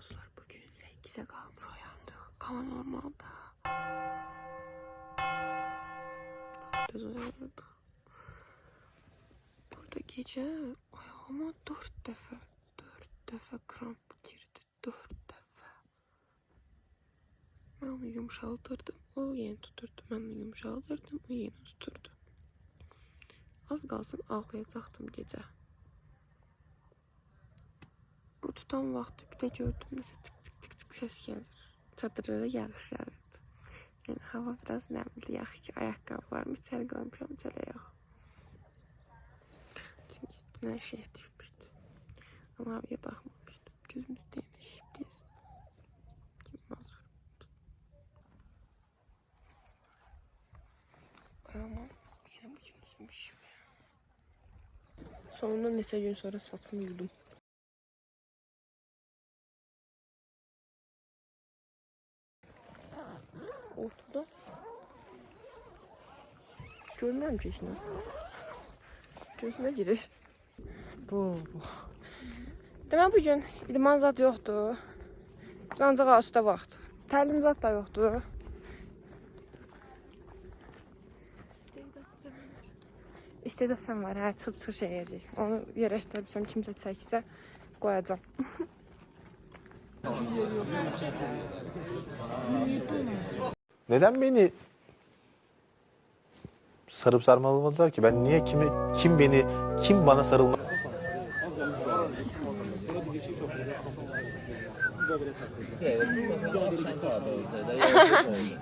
dostlar, bugün 8'e kalmış uyandık. Ama normalde biraz uyanırdık. Burada gece ayağıma 4 defa kramp girdi. 4 defa. Ben onu yumuşaldırdım. O yeni tuturdu. Ben onu yumuşaldırdım. O yeni tuturdu. Az kalsın ağlayacaktım gece. Bu tutan vaxtı bir də gördüm, nəsə tık ses gəlir. Çadırlara gəlir. Yəni hava biraz nəmli, yaxşı ki, ayaqqabılarımı içəri qoymuşam, içəri yox. Çünki dünən şey düşmüşdü. Amma havaya baxmamışdım. Gözüm üstə yemişdim. Kim mazur. Ayağıma yine bu gün üzülmüşüm. Sonunda neçə gün sonra saçımı yudum. Ortada görmem çeşini. Gözüme girir. Bu. Demək bugün idman zat yoxdur. Biz ancaq asudə vaxt. Təlim zat da yoxdur. İstedasam var, hə, çıp şey yiyəcək. Onu yerləşdirəcəm, kimsə çəksə qoyacam. Neden beni sarıp sarmalamadılar ki? Ben niye kim bana sarılma?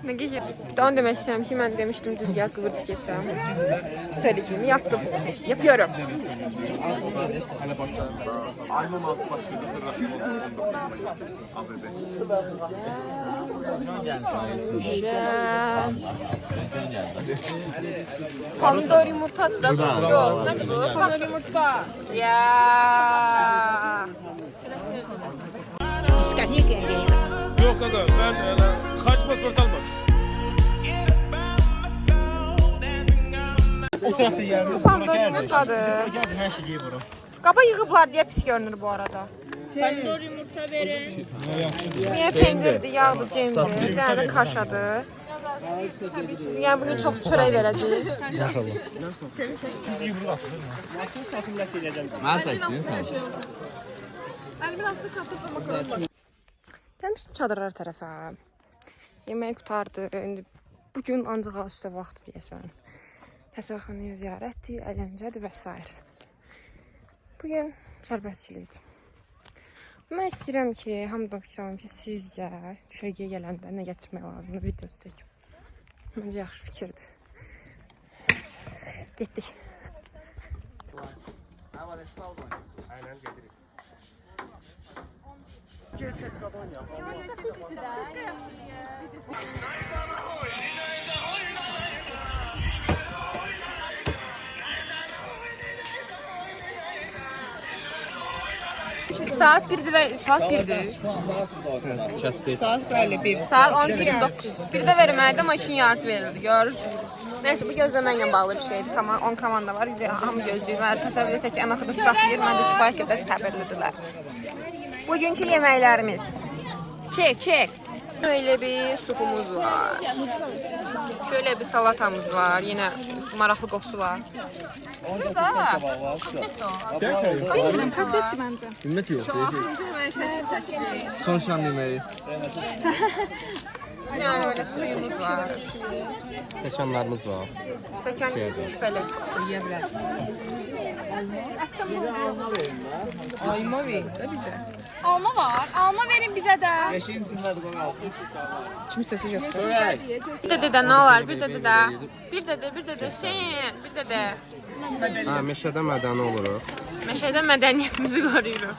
Ne geçir? Onu demek istedim ki ben demiştim düzgah kıvırcık geçeceğim. Söylediğimi yaptım. Yapıyorum. Pomidor yumurta da yok. Ne bu? Pomidor yumurta. Ya. Yok aga ben kaç pasaport almam. Pomidor yumurtadır. Kaba yığıblar diye pis görünür bu arada. Pomidor yumurta verin. Niye peynirdi, yağdı, cemdi, bir tane de kaşadı. Yani bugün çok çörek vereceğiz. Gelmiştim çadırlar tərəfə. Yemək qutardı. İndi bugün ancaq üstə vaxt deyəsən. Həsəlxanaya ziyarətdir, əyləncədir və s. Bugün sərbəstçilik. Mən istəyirəm ki, hamıdan fikirəm ki, sizcə düşərgəyə gələndə nə gətirmək lazımdır, video çəkim. Məncə yaxşı fikirdir. Getdik. Aynen gelirik. Saat 1'dir və saat 1'dir. Saat 12:29. 1'də verilməlidir, amma 2-nin yarısı verildi. Görürsünüz. Neyse, bu gözləməklə bağlı bir şeydir. Tamam, 10 komanda var. Hamı gözləyir. Mən təsəvvür etsək ki, ən axırda saxlayır. Mən də kifayət qədər səbirlidirlər. Bugünkü yeməklərimiz. Çek. Böyle bir supumuz var. Şöyle bir salatamız var. Yine maraqlı qoxusu var. Burada. Hayır, köftetti bence. Ümmet yok. Son şam yemeği. Yani öyle suyumuz var. Seçenlerimiz var. Seçen şüpheli. Alma verin de bize. Alma var. Alma verin bize de. Kim sesi yok. Bir de ne olar? Bir de. Bir de Hüseyin. Bir de. Ha, meşədə mədəni oluruq. Meşədə mədəniyyətimizi qoruyuruq.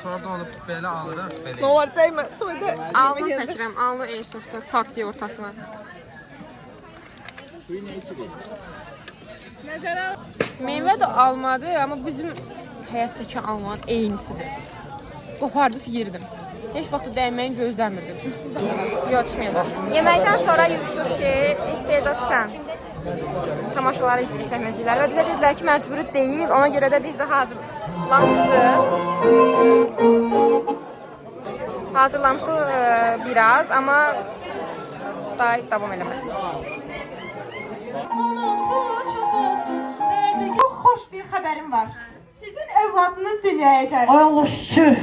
Sonra da onu belə alırıq, belə. Ne olar çəkmə. Alnı çəkirəm. Alnı eşofda tak diye ortasına. Meyvə də almadı, amma bizim həyatdakı almanın eynisidir. Qopardıb yerdim. Heç vaxt dəyməyini gözləmirdim. Yox, çıxmayacaq. Yeməkdən sonra yığışdıq ki, istedad sən. tamaşaları izləyir səhnəcilər və bizə dedilər ki, məcburi deyil, ona görə də biz də hazırlamışdıq biraz, amma davam eləməz. Çok hoş bir haberim var. Sizin evladınız dünyaya geldi. Ay Allah şükür.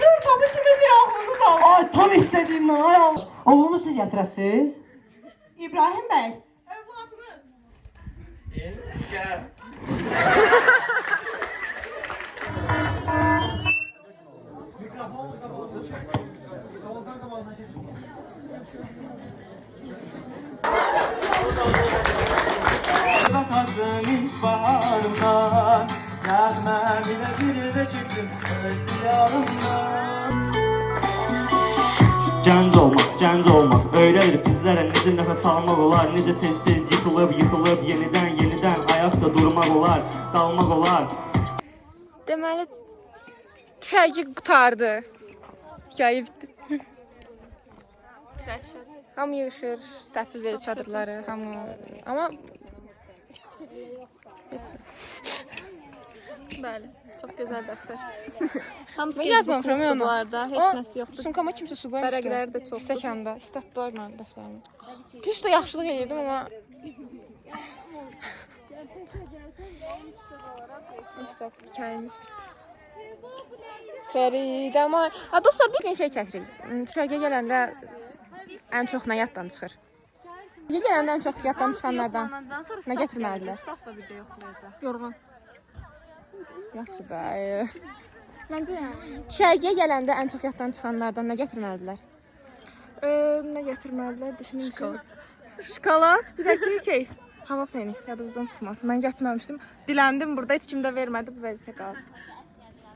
Nur topu kimi bir oğlunuz oldu. Ay tam istediğimden ay Allah. Oğlumu siz getirəsiniz. İbrahim Bey, evladınız. Bakasın ispaharımdan. Nəğmə bile bir de çetin öz diyarımdan. Gənc olmaq, öyrədir bizlərə necə nəfəs almaq olar, necə tez-tez yıxılıb, yenidən ayaqda durmaq olar, dalmaq olar. Deməli, düşərgə qutardı. Hikayə bitdi. Hamı yığışır, təhvil verir çadırları, hamı. Amma Bəli, çox gözəl dəftər. Hamısı yazmamışam yəni. Bu arada heç nəsi yoxdur. Sumkama kimsə su qoymuşdu. Vərəqlər də çoxdur. Stəkanda, istatlar mənim dəftərimdə. Düz də yaxşılıq edirdim amma neysə, hikayəmiz bitdi. Fəridə ama... Dostlar, bir gün şey çəkirik. Düşərgə gələndə ən çox nə yaddan çıxır? Düşərgə gələndə ən çox yaddan çıxanlardan nə gətirməlilər? Yorğun. Yaxşı da. Düşərgəyə gələndə ən çox yaddan çıxanlardan nə gətirməlidirlər? Nə gətirməlidirlər? Düşünün ki. Şokolad, bir də ki şey, hava feni yadınızdan çıxmasın. Mən gətirməmişdim. Diləndim burada, heç kim də vermədi, bu vəziyyətə qaldı.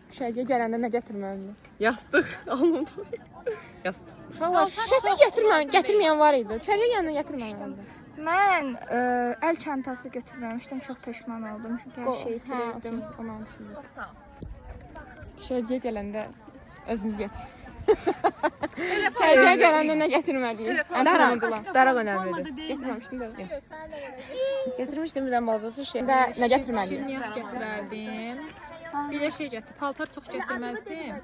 Düşərgəyə gələndə nə gətirməlidirlər? Yastıq, almadım. Yastıq. Uşaqlar, şüşəfi gətirməyən var idi. Düşərgəyə gələndə gətirməlidirlər. Mən əl çantası götürməmişdim, çox peşman oldum çünki hər şeyi itirdim. Düşərgəyə gələndə özünüz gətirin. Düşərgəyə gələndə nə gətirməliyik? Daraq önəmlidir. Gətirməmişdim də. Getirmişdim bir də balaca şey. Nə gətirməliyik? Şirniyyat gətirərdim. Bir də şey gətir, paltar çox gətirməzdim.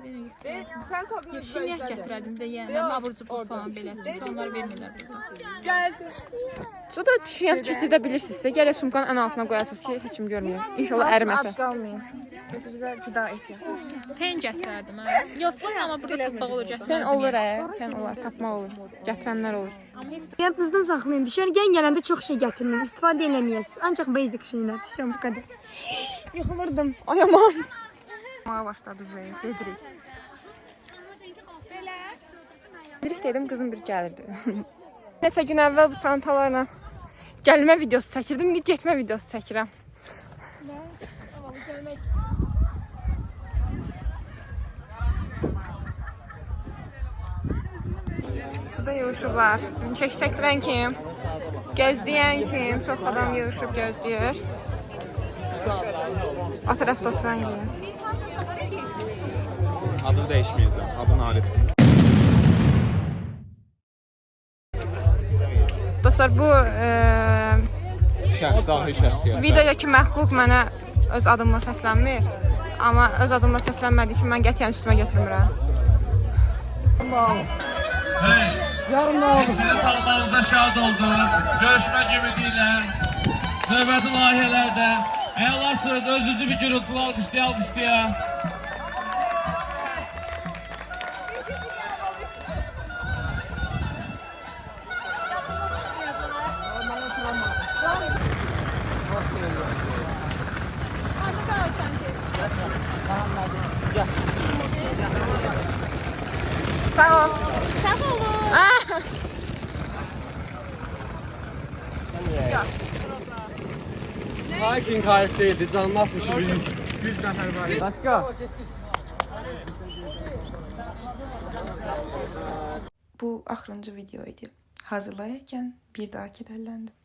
Şirniyyat gətirərdim də, yəni abur-cubur falan belə. Çünki onlar vermirlər burada. Suda şirniyyat keçirdə bilirsinizsə, gərək sumkanın ən altına qoyasınız ki, heç kim görmüyor. İnşallah əriməsə. qalmayın. Özünüzə qida ehtiyatı. Fen gətirərdim, hə. Yox, fen amma burada tapmaq olur, gətirərdim. Fen olur, fen olur, tapmaq olur, gətirənlər olur. Yadınızdan saxlayın, düşərgəyə gələndə çox şey gətirməyin, istifadə eləməyəsiniz. Ancaq basic şeylər, bu qədər. Yıxılırdım. Ay aman. Mağa başladı zəyə, gedirik. Gedirik dedim, qızım bir gəlirdi. Neçə gün əvvəl bu çantalarla gəlmə videosu çəkirdim, indi getmə videosu çəkirəm. Burada yığışıblar. Çəkdirən kim? Gözləyən kim? Çox adam yığışıb gözləyir. O tərəfdə oturan kim? Adını dəyişməyəcəm. Adım Arifdir. Dostlar, bu Dahi şəxsiyyət. videodakı məxluq mənə öz adımla səslənmir. Amma öz adımla səslənmədiyi üçün mən qətiyyən üstümə götürmürəm. Sizi tanımağınıza şad oldum. Görüşmək ümidiyle. Növbəti layihələrdə. Əlasınız, özünüzü bir gürültülü alqışlaya. Sağ ol. Sağ olun. Hiking harf değildi, canlatmışım bir nəfər var. Başqa? Bu axırıncı video idi. Hazırlayarkən bir daha kədərləndim.